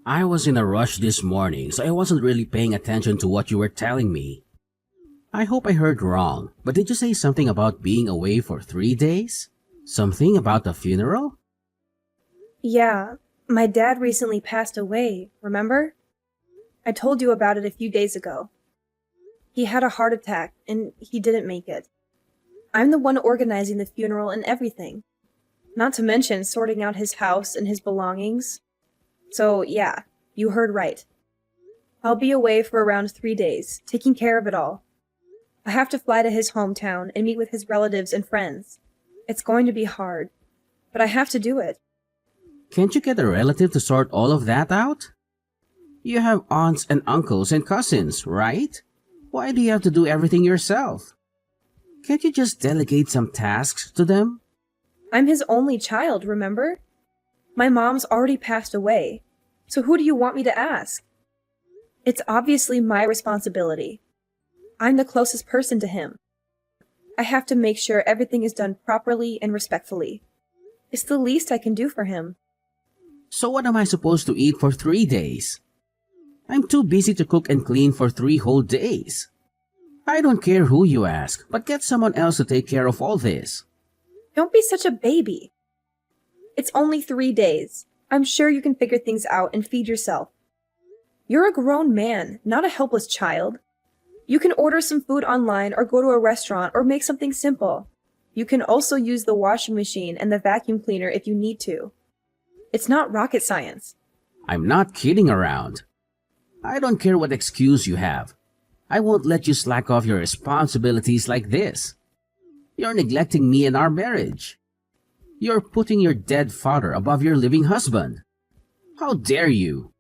I was in a rush this morning, so I wasn't really paying attention to what you were telling me. I hope I heard wrong, but did you say something about being away for 3 days? Something about the funeral? Yeah, my dad recently passed away, remember? I told you about it a few days ago. He had a heart attack, and he didn't make it. I'm the one organizing the funeral and everything. Not to mention sorting out his house and his belongings. So, yeah, you heard right. I'll be away for around 3 days, taking care of it all. I have to fly to his hometown and meet with his relatives and friends. It's going to be hard, but I have to do it. Can't you get a relative to sort all of that out? You have aunts and uncles and cousins, right? Why do you have to do everything yourself? Can't you just delegate some tasks to them? I'm his only child, remember? My mom's already passed away, so who do you want me to ask? It's obviously my responsibility. I'm the closest person to him. I have to make sure everything is done properly and respectfully. It's the least I can do for him. So what am I supposed to eat for 3 days? I'm too busy to cook and clean for 3 whole days. I don't care who you ask, but get someone else to take care of all this. Don't be such a baby. It's only 3 days. I'm sure you can figure things out and feed yourself. You're a grown man, not a helpless child. You can order some food online or go to a restaurant or make something simple. You can also use the washing machine and the vacuum cleaner if you need to. It's not rocket science. I'm not kidding around. I don't care what excuse you have. I won't let you slack off your responsibilities like this. You're neglecting me and our marriage. You're putting your dead father above your living husband. How dare you?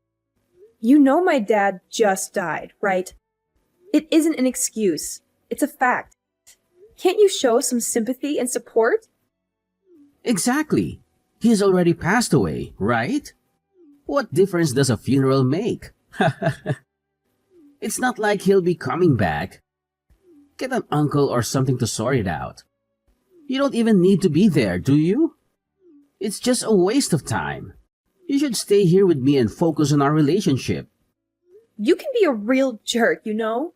You know my dad just died, right? It isn't an excuse. It's a fact. Can't you show some sympathy and support? Exactly. He's already passed away, right? What difference does a funeral make? It's not like he'll be coming back. Get an uncle or something to sort it out. You don't even need to be there, do you? It's just a waste of time. You should stay here with me and focus on our relationship. You can be a real jerk, you know?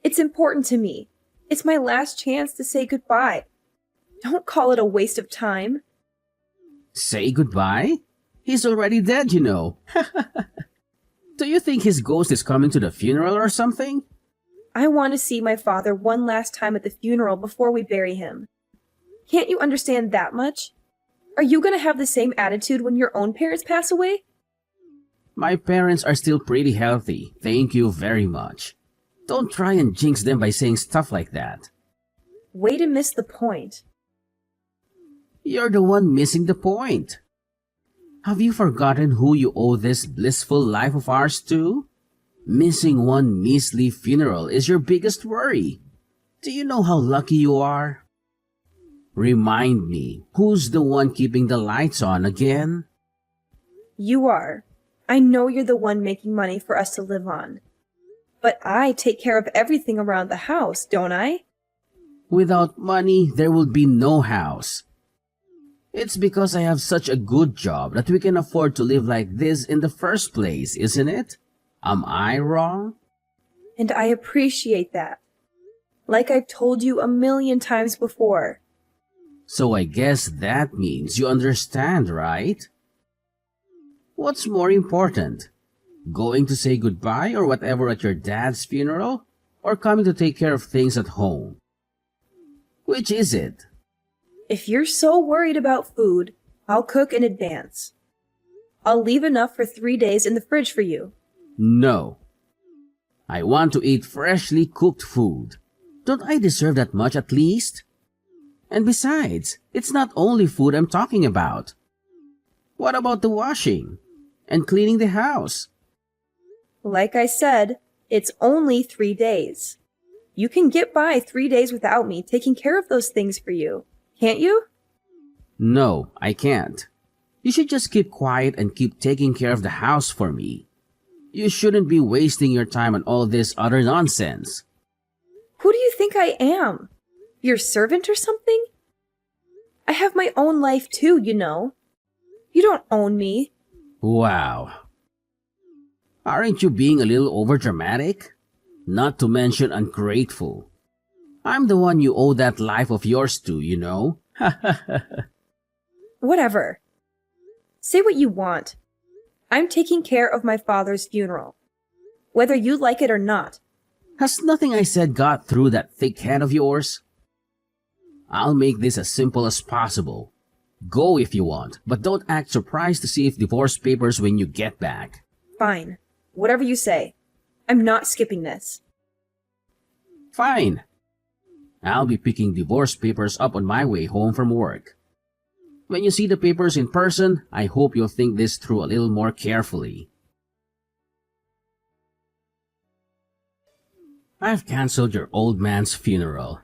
It's important to me. It's my last chance to say goodbye. Don't call it a waste of time. Say goodbye? He's already dead, you know. Do you think his ghost is coming to the funeral or something? I want to see my father one last time at the funeral before we bury him. Can't you understand that much? Are you going to have the same attitude when your own parents pass away? My parents are still pretty healthy, thank you very much. Don't try and jinx them by saying stuff like that. Way to miss the point. You're the one missing the point. Have you forgotten who you owe this blissful life of ours to? Missing one measly funeral is your biggest worry. Do you know how lucky you are? Remind me, who's the one keeping the lights on again? You are. I know you're the one making money for us to live on. But I take care of everything around the house, don't I? Without money, there will be no house. It's because I have such a good job that we can afford to live like this in the first place, isn't it? Am I wrong? And I appreciate that. Like I've told you a million times before. So I guess that means you understand, right? What's more important? Going to say goodbye or whatever at your dad's funeral? Or coming to take care of things at home? Which is it? If you're so worried about food, I'll cook in advance. I'll leave enough for 3 days in the fridge for you. No. I want to eat freshly cooked food. Don't I deserve that much at least? And besides, it's not only food I'm talking about. What about the washing? And cleaning the house? Like I said, it's only 3 days. You can get by 3 days without me taking care of those things for you, can't you? No, I can't. You should just keep quiet and keep taking care of the house for me. You shouldn't be wasting your time on all this other nonsense. Who do you think I am? Your servant or something? I have my own life too, you know. You don't own me. Wow, Aren't you being a little overdramatic? Not to mention ungrateful. I'm the one you owe that life of yours to, you know? Whatever. Say what you want. I'm taking care of my father's funeral. Whether you like it or not. Has nothing I said got through that thick head of yours? I'll make this as simple as possible. Go if you want, but don't act surprised to see if divorce papers when you get back. Fine. Whatever you say. I'm not skipping this. Fine. I'll be picking divorce papers up on my way home from work. When you see the papers in person, I hope you'll think this through a little more carefully. I've canceled your old man's funeral.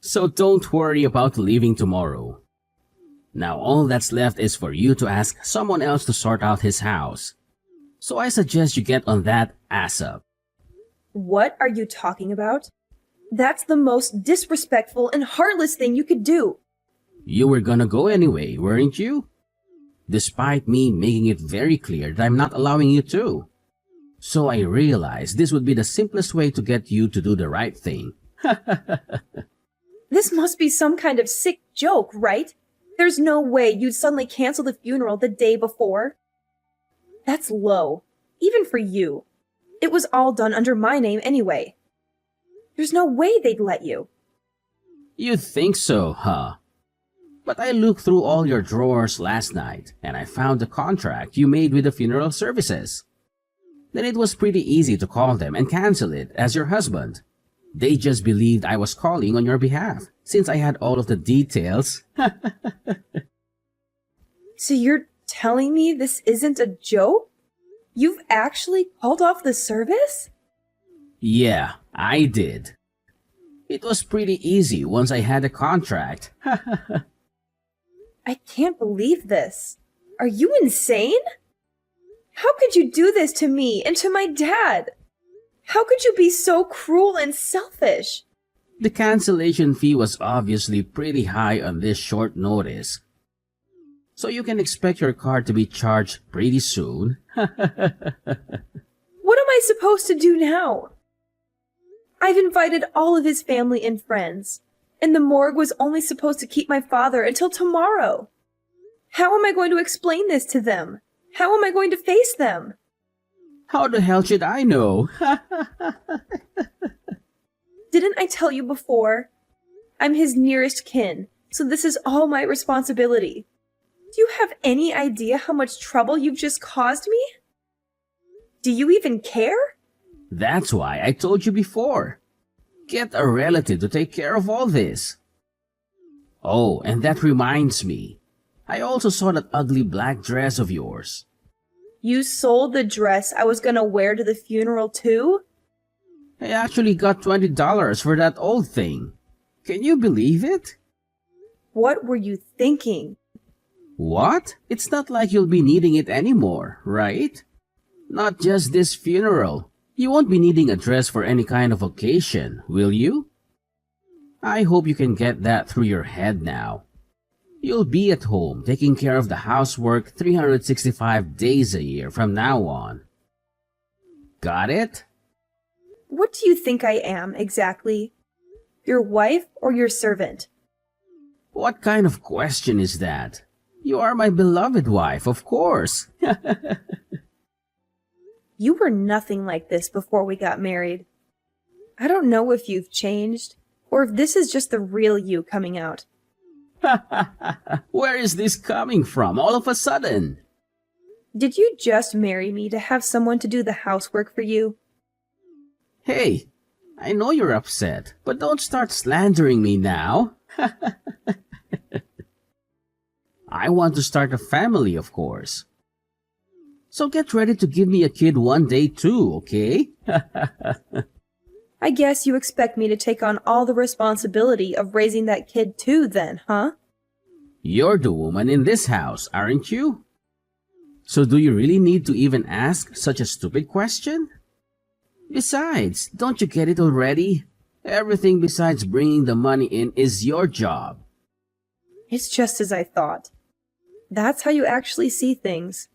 So don't worry about leaving tomorrow. Now all that's left is for you to ask someone else to sort out his house. So I suggest you get on that ASAP. What are you talking about? That's the most disrespectful and heartless thing you could do. You were gonna go anyway, weren't you? Despite me making it very clear that I'm not allowing you to. So I realized this would be the simplest way to get you to do the right thing. This must be some kind of sick joke, right? There's no way you'd suddenly cancel the funeral the day before. That's low, even for you. It was all done under my name anyway. There's no way they'd let you. You think so, huh? But I looked through all your drawers last night and I found the contract you made with the funeral services. Then it was pretty easy to call them and cancel it as your husband. They just believed I was calling on your behalf since I had all of the details. So you're telling me this isn't a joke? You've actually called off the service? Yeah, I did. It was pretty easy once I had a contract. I can't believe this. Are you insane? How could you do this to me and to my dad? How could you be so cruel and selfish? The cancellation fee was obviously pretty high on this short notice. So you can expect your card to be charged pretty soon. What am I supposed to do now? I've invited all of his family and friends, and the morgue was only supposed to keep my father until tomorrow. How am I going to explain this to them? How am I going to face them? How the hell should I know? Didn't I tell you before? I'm his nearest kin, so this is all my responsibility. Do you have any idea how much trouble you've just caused me? Do you even care? That's why I told you before. Get a relative to take care of all this. Oh, and that reminds me. I also saw that ugly black dress of yours. You sold the dress I was gonna wear to the funeral too? I actually got $20 for that old thing. Can you believe it? What were you thinking? What? It's not like you'll be needing it anymore, right? Not just this funeral. You won't be needing a dress for any kind of occasion, will you? I hope you can get that through your head now. You'll be at home taking care of the housework 365 days a year from now on. Got it? What do you think I am, exactly? Your wife or your servant? What kind of question is that? You are my beloved wife, of course. You were nothing like this before we got married. I don't know if you've changed, or if this is just the real you coming out. Where is this coming from all of a sudden? Did you just marry me to have someone to do the housework for you? Hey, I know you're upset, but don't start slandering me now. I want to start a family, of course. So get ready to give me a kid one day too, okay? I guess you expect me to take on all the responsibility of raising that kid too then, huh? You're the woman in this house, aren't you? So do you really need to even ask such a stupid question? Besides, don't you get it already? Everything besides bringing the money in is your job. It's just as I thought. That's how you actually see things.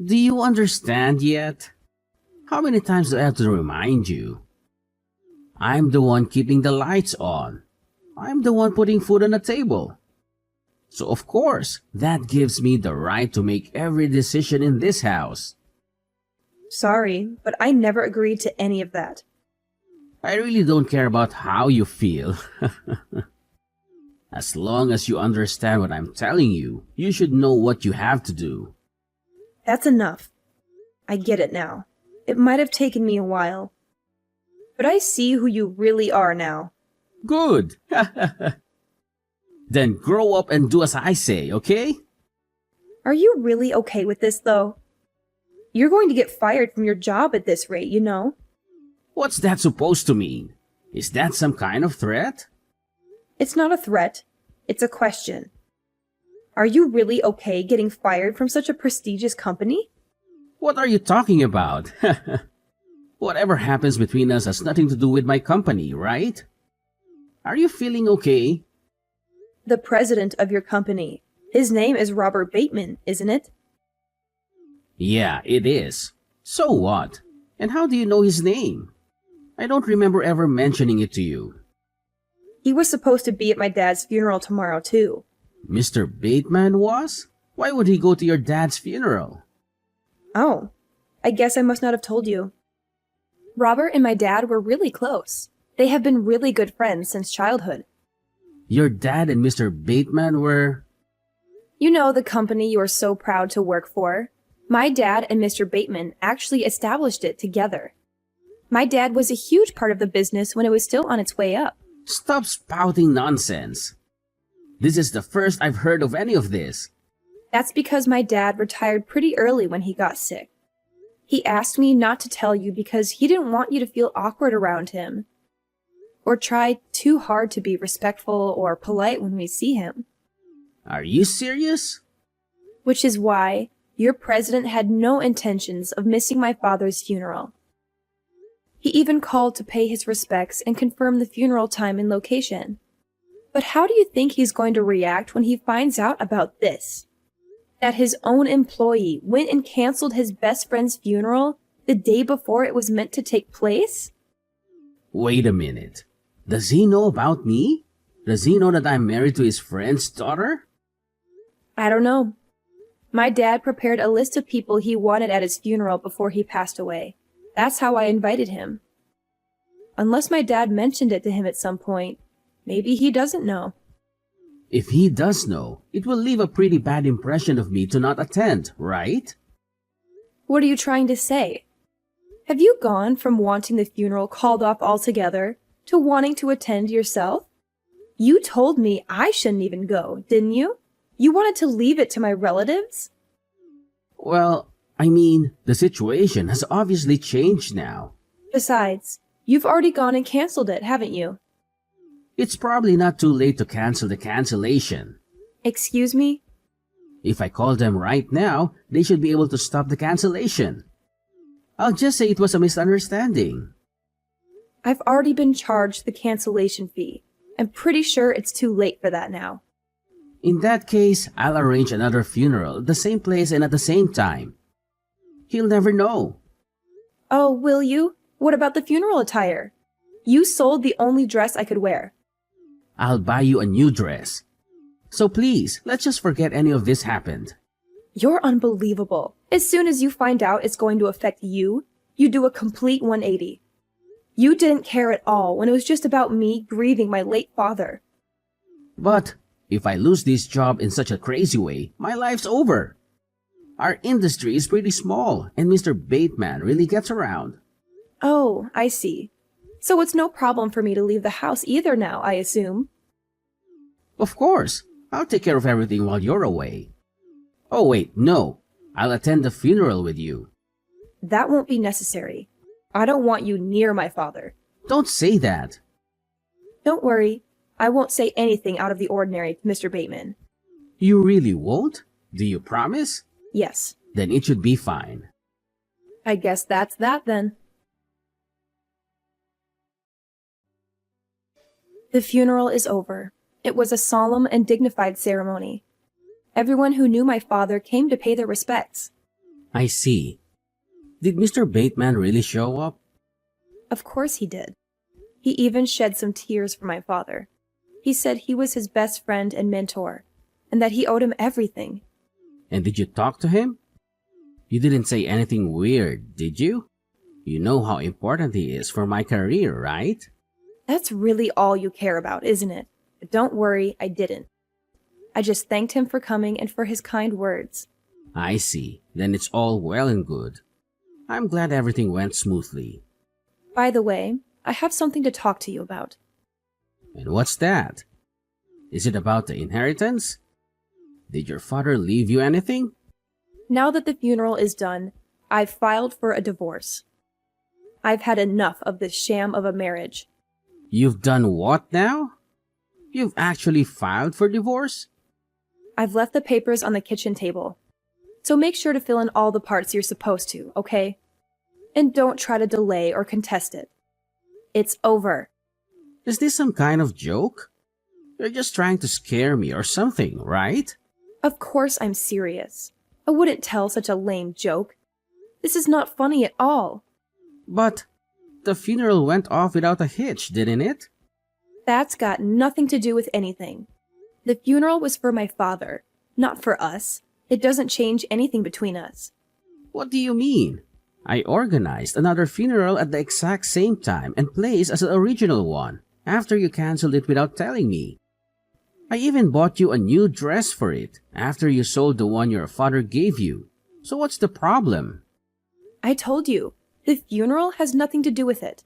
Do you understand yet? How many times do I have to remind you? I'm the one keeping the lights on. I'm the one putting food on the table. So of course, that gives me the right to make every decision in this house. Sorry, but I never agreed to any of that. I really don't care about how you feel. As long as you understand what I'm telling you, you should know what you have to do. That's enough. I get it now. It might have taken me a while. But I see who you really are now. Good. Then grow up and do as I say, okay? Are you really okay with this, though? You're going to get fired from your job at this rate, you know. What's that supposed to mean? Is that some kind of threat? It's not a threat. It's a question. Are you really okay getting fired from such a prestigious company? What are you talking about? Whatever happens between us has nothing to do with my company, right? Are you feeling okay? The president of your company. His name is Robert Bateman, isn't it? Yeah, it is. So what? And how do you know his name? I don't remember ever mentioning it to you. He was supposed to be at my dad's funeral tomorrow, too. Mr. Bateman was? Why would he go to your dad's funeral? Oh, I guess I must not have told you. Robert and my dad were really close. They have been really good friends since childhood. Your dad and Mr. Bateman were... You know the company you are so proud to work for? My dad and Mr. Bateman actually established it together. My dad was a huge part of the business when it was still on its way up. Stop spouting nonsense. This is the first I've heard of any of this. That's because my dad retired pretty early when he got sick. He asked me not to tell you because he didn't want you to feel awkward around him, or try too hard to be respectful or polite when we see him. Are you serious? Which is why your president had no intentions of missing my father's funeral. He even called to pay his respects and confirm the funeral time and location. But how do you think he's going to react when he finds out about this? That his own employee went and canceled his best friend's funeral the day before it was meant to take place? Wait a minute. Does he know about me? Does he know that I'm married to his friend's daughter? I don't know. My dad prepared a list of people he wanted at his funeral before he passed away. That's how I invited him. Unless my dad mentioned it to him at some point, maybe he doesn't know. If he does know, it will leave a pretty bad impression of me to not attend, right? What are you trying to say? Have you gone from wanting the funeral called off altogether to wanting to attend yourself? You told me I shouldn't even go, didn't you? You wanted to leave it to my relatives? Well, I mean, the situation has obviously changed now. Besides, you've already gone and canceled it, haven't you? It's probably not too late to cancel the cancellation. Excuse me? If I call them right now, they should be able to stop the cancellation. I'll just say it was a misunderstanding. I've already been charged the cancellation fee. I'm pretty sure it's too late for that now. In that case, I'll arrange another funeral at the same place and at the same time. He'll never know. Oh, will you? What about the funeral attire? You sold the only dress I could wear. I'll buy you a new dress. So please, let's just forget any of this happened. You're unbelievable. As soon as you find out it's going to affect you, you do a complete 180. You didn't care at all when it was just about me grieving my late father. But if I lose this job in such a crazy way, my life's over. Our industry is pretty small, and Mr. Bateman really gets around. Oh, I see. So it's no problem for me to leave the house either now, I assume. Of course, I'll take care of everything while you're away. Oh wait, no. I'll attend the funeral with you. That won't be necessary. I don't want you near my father. Don't say that. Don't worry. I won't say anything out of the ordinary to Mr. Bateman. You really won't? Do you promise? Yes. Then it should be fine. I guess that's that then. The funeral is over. It was a solemn and dignified ceremony. Everyone who knew my father came to pay their respects. I see. Did Mr. Bateman really show up? Of course he did. He even shed some tears for my father. He said he was his best friend and mentor, and that he owed him everything. And did you talk to him? You didn't say anything weird, did you? You know how important he is for my career, right? That's really all you care about, isn't it? But don't worry, I didn't. I just thanked him for coming and for his kind words. I see. Then it's all well and good. I'm glad everything went smoothly. By the way, I have something to talk to you about. And what's that? Is it about the inheritance? Did your father leave you anything? Now that the funeral is done, I've filed for a divorce. I've had enough of this sham of a marriage. You've done what now? You've actually filed for divorce? I've left the papers on the kitchen table. So make sure to fill in all the parts you're supposed to, okay? And don't try to delay or contest it. It's over. Is this some kind of joke? You're just trying to scare me or something, right? Of course I'm serious. I wouldn't tell such a lame joke. This is not funny at all. But the funeral went off without a hitch, didn't it? That's got nothing to do with anything. The funeral was for my father, not for us. It doesn't change anything between us. What do you mean? I organized another funeral at the exact same time and place as the original one, after you canceled it without telling me. I even bought you a new dress for it, after you sold the one your father gave you. So what's the problem? I told you, the funeral has nothing to do with it.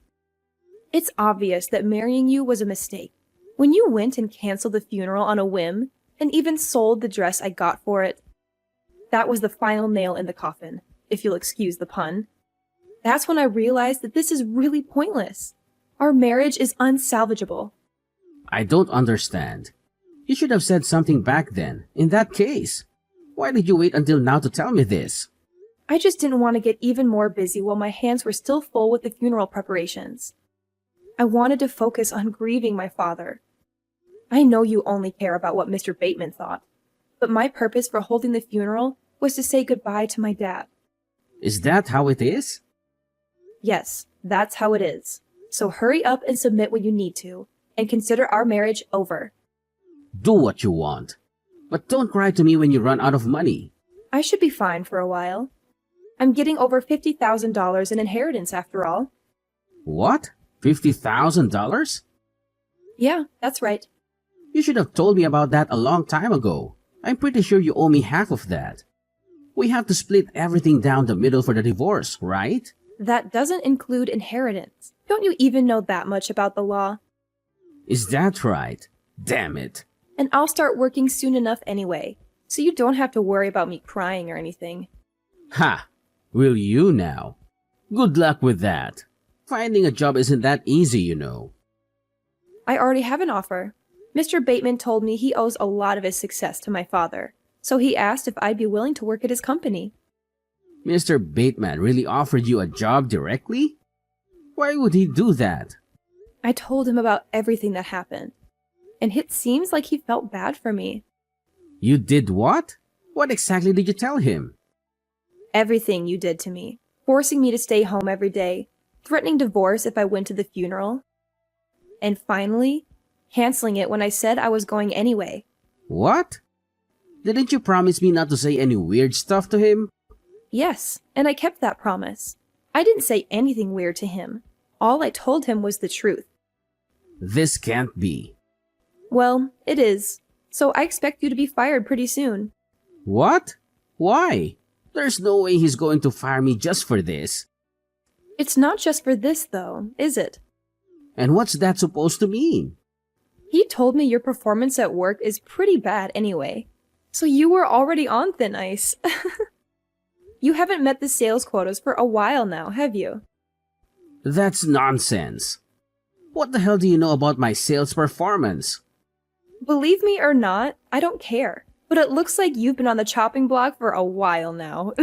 It's obvious that marrying you was a mistake. When you went and canceled the funeral on a whim, and even sold the dress I got for it, that was the final nail in the coffin, if you'll excuse the pun. That's when I realized that this is really pointless. Our marriage is unsalvageable. I don't understand. You should have said something back then, in that case. Why did you wait until now to tell me this? I just didn't want to get even more busy while my hands were still full with the funeral preparations. I wanted to focus on grieving my father. I know you only care about what Mr. Bateman thought, but my purpose for holding the funeral was to say goodbye to my dad. Is that how it is? Yes, that's how it is. So hurry up and submit what you need to, and consider our marriage over. Do what you want. But don't cry to me when you run out of money. I should be fine for a while. I'm getting over $50,000 in inheritance after all. What? $50,000? Yeah, that's right. You should have told me about that a long time ago. I'm pretty sure you owe me half of that. We have to split everything down the middle for the divorce, right? That doesn't include inheritance. Don't you even know that much about the law? Is that right? Damn it. And I'll start working soon enough anyway, so you don't have to worry about me crying or anything. Ha! Will you now? Good luck with that. Finding a job isn't that easy, you know. I already have an offer. Mr. Bateman told me he owes a lot of his success to my father, so he asked if I'd be willing to work at his company. Mr. Bateman really offered you a job directly? Why would he do that? I told him about everything that happened, and it seems like he felt bad for me. You did what? What exactly did you tell him? Everything you did to me, forcing me to stay home every day, threatening divorce if I went to the funeral, and finally, canceling it when I said I was going anyway. What? Didn't you promise me not to say any weird stuff to him? Yes, and I kept that promise. I didn't say anything weird to him. All I told him was the truth. This can't be. Well, it is. So I expect you to be fired pretty soon. What? Why? There's no way he's going to fire me just for this. It's not just for this, though, is it? And what's that supposed to mean? He told me your performance at work is pretty bad anyway. So you were already on thin ice. You haven't met the sales quotas for a while now, have you? That's nonsense. What the hell do you know about my sales performance? Believe me or not, I don't care. But it looks like you've been on the chopping block for a while now.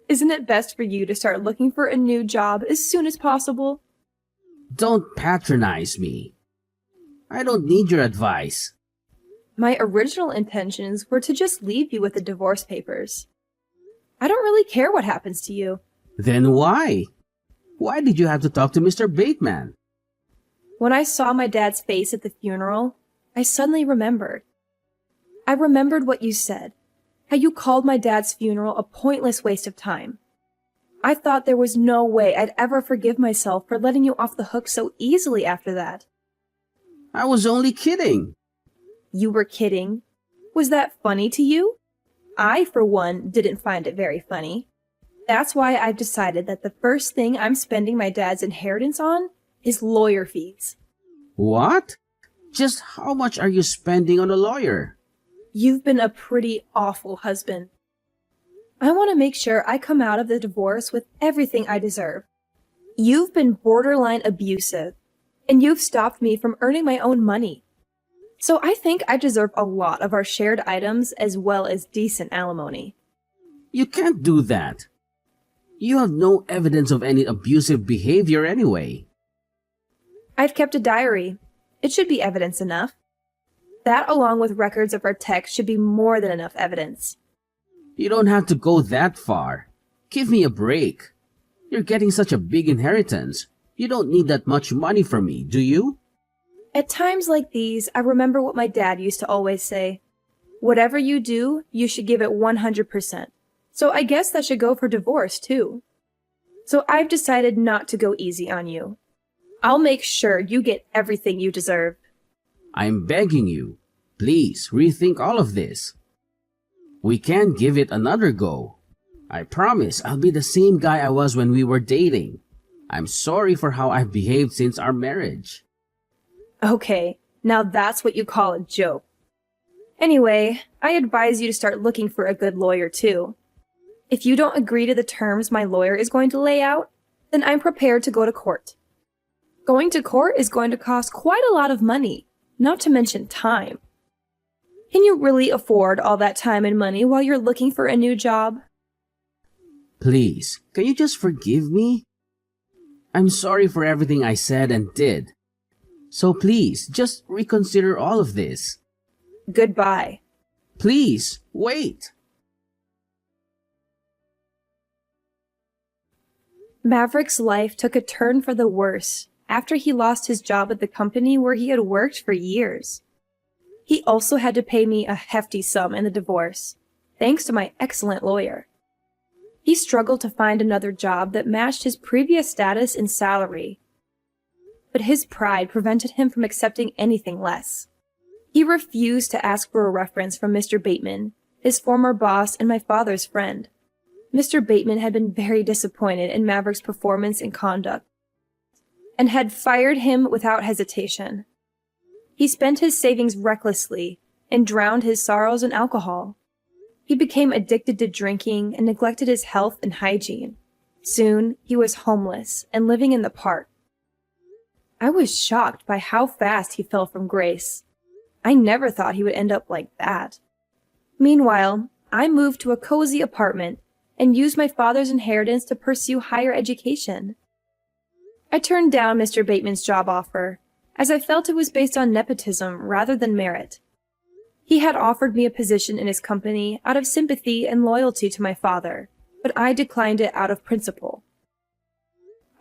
Isn't it best for you to start looking for a new job as soon as possible? Don't patronize me. I don't need your advice. My original intentions were to just leave you with the divorce papers. I don't really care what happens to you. Then why? Why did you have to talk to Mr. Bateman? When I saw my dad's face at the funeral, I suddenly remembered. I remembered what you said, how you called my dad's funeral a pointless waste of time. I thought there was no way I'd ever forgive myself for letting you off the hook so easily after that. I was only kidding. You were kidding? Was that funny to you? I, for one, didn't find it very funny. That's why I've decided that the first thing I'm spending my dad's inheritance on is lawyer fees. What? Just how much are you spending on a lawyer? You've been a pretty awful husband. I want to make sure I come out of the divorce with everything I deserve. You've been borderline abusive, and you've stopped me from earning my own money. So I think I deserve a lot of our shared items as well as decent alimony. You can't do that. You have no evidence of any abusive behavior anyway. I've kept a diary. It should be evidence enough. That, along with records of our texts, should be more than enough evidence. You don't have to go that far. Give me a break. You're getting such a big inheritance. You don't need that much money from me, do you? At times like these, I remember what my dad used to always say. Whatever you do, you should give it 100%. So I guess that should go for divorce, too. So I've decided not to go easy on you. I'll make sure you get everything you deserve. I'm begging you. Please rethink all of this. We can give it another go. I promise I'll be the same guy I was when we were dating. I'm sorry for how I've behaved since our marriage. Okay, now that's what you call a joke. Anyway, I advise you to start looking for a good lawyer too. If you don't agree to the terms my lawyer is going to lay out, then I'm prepared to go to court. Going to court is going to cost quite a lot of money, not to mention time. Can you really afford all that time and money while you're looking for a new job? Please, can you just forgive me? I'm sorry for everything I said and did. So please, just reconsider all of this. Goodbye. Please, wait. Maverick's life took a turn for the worse after he lost his job at the company where he had worked for years. He also had to pay me a hefty sum in the divorce, thanks to my excellent lawyer. He struggled to find another job that matched his previous status and salary, but his pride prevented him from accepting anything less. He refused to ask for a reference from Mr. Bateman, his former boss and my father's friend. Mr. Bateman had been very disappointed in Maverick's performance and conduct, and had fired him without hesitation. He spent his savings recklessly and drowned his sorrows in alcohol. He became addicted to drinking and neglected his health and hygiene. Soon, he was homeless and living in the park. I was shocked by how fast he fell from grace. I never thought he would end up like that. Meanwhile, I moved to a cozy apartment and used my father's inheritance to pursue higher education. I turned down Mr. Bateman's job offer, as I felt it was based on nepotism rather than merit. He had offered me a position in his company out of sympathy and loyalty to my father, but I declined it out of principle.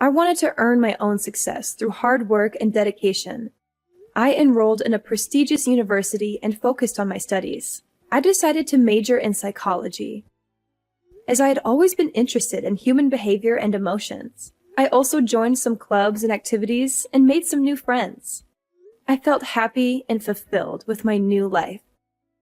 I wanted to earn my own success through hard work and dedication. I enrolled in a prestigious university and focused on my studies. I decided to major in psychology, as I had always been interested in human behavior and emotions. I also joined some clubs and activities and made some new friends. I felt happy and fulfilled with my new life.